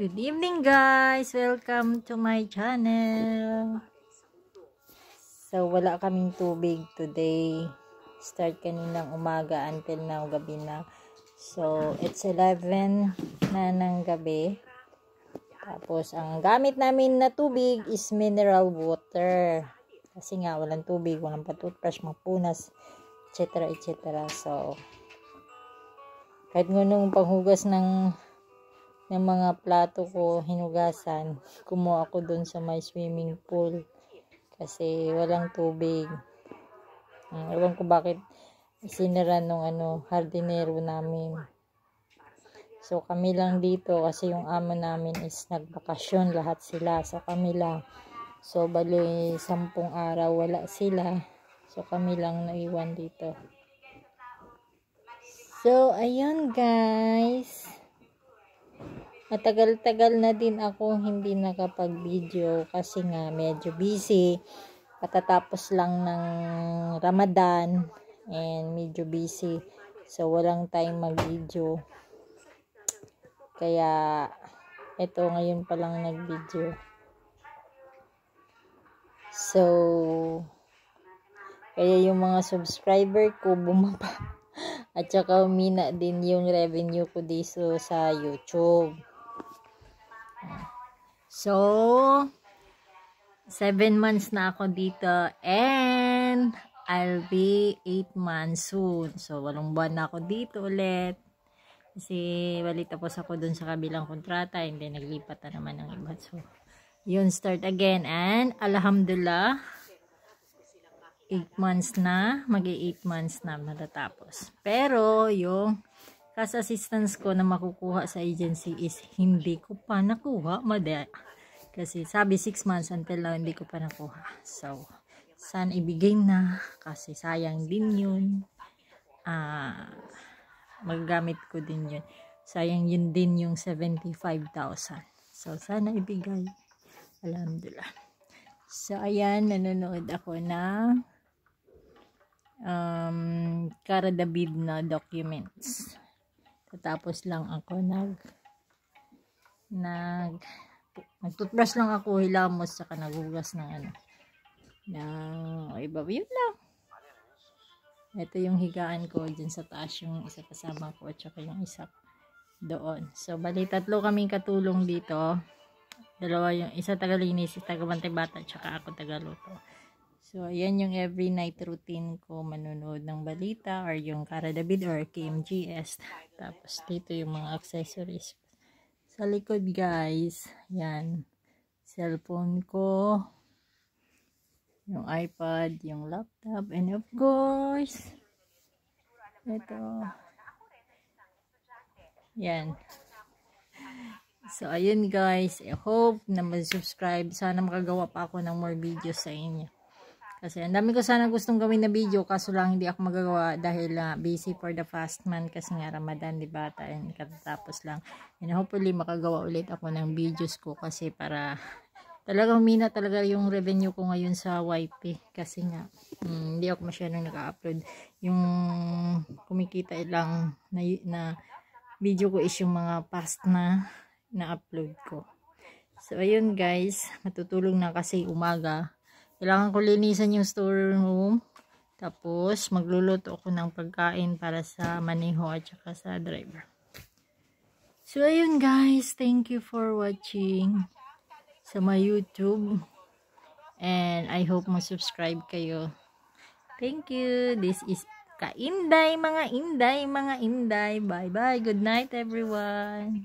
Good evening guys! Welcome to my channel. So wala kaming tubig today. Start kaninang umaga until now gabi na. So it's 11 na ng gabi. Tapos ang gamit namin na tubig is mineral water. Kasi nga walang tubig, walang pa-toothbrush, magpunas, etc. etc. So kahit ngunong panghugas ng mga plato ko, hinugasan, kumuha ako dun sa may swimming pool kasi walang tubig. Ewan ko bakit sinira nung hardinero namin. So kami lang dito kasi yung amo namin is nagbakasyon, lahat sila. So kami lang. So bali 10 araw wala sila. So kami lang naiwan dito. So ayun guys. Matagal-tagal na din ako hindi nakapag-video kasi nga medyo busy. Patatapos lang ng Ramadan and medyo busy. So walang time mag-video. Kaya ito ngayon pa lang nag-video. So kaya yung mga subscriber ko bumaba. At saka umina din yung revenue ko dito sa YouTube. So, 7 months na ako dito and I'll be 8 months soon. So, 8 buwan na ako dito ulit. Kasi, bali tapos ako dun sa kabilang kontrata and then naglipat na naman ng iba. So, yun, start again. And, alhamdulillah, 8 months na, magi 8 months na matatapos. Pero, yung cash assistance ko na makukuha sa agency is hindi ko pa nakuha, kasi sabi 6 months until now hindi ko pa nakuha. So, sana ibigay na kasi sayang din yun. Magagamit ko din yun. Sayang yun din yung 75,000. So, sana ibigay. Alhamdulillah. So, ayan, nanonood ako ng Cara David na documents. Tapos lang ako nag-toothbrush lang ako, hilamos, saka naghugas ng iba. Yun lang. Ito yung higaan ko dyan sa taas, yung isa kasama ko at saka yung isa doon. So bali 3 kaming katulong dito. 2 yung isa tagalinis, isa tagabantay bata, at saka ako tagaluto. So, ayan yung every night routine ko, manonood ng balita or yung Cara David or KMGS. Tapos, dito yung mga accessories. Sa likod, guys, yan. Cellphone ko, yung iPad, yung laptop, and of course, ito. Yan. So, ayun guys, I hope na mag-subscribe. Sana makagawa pa ako ng more videos sa inyo. Kasi ang dami ko sana gustong gawin na video, kaso lang hindi ako magagawa dahil busy for the fast month kasi nga Ramadan, diba? And katatapos lang. And hopefully makagawa ulit ako ng videos ko kasi para talagang mina talaga yung revenue ko ngayon sa YP. Kasi nga hindi ako masyadong naka-upload. Yung kumikita lang na video ko is yung mga past na upload ko. So ayun guys, matutulog na kasi umaga. Kailangan ko linisan yung storeroom. Tapos, magluluto ako ng pagkain para sa maneho at saka sa driver. So, ayun guys. Thank you for watching sa my YouTube. And I hope ma-subscribe kayo. Thank you. This is Kainday, mga inday, mga inday. Bye-bye. Good night, everyone.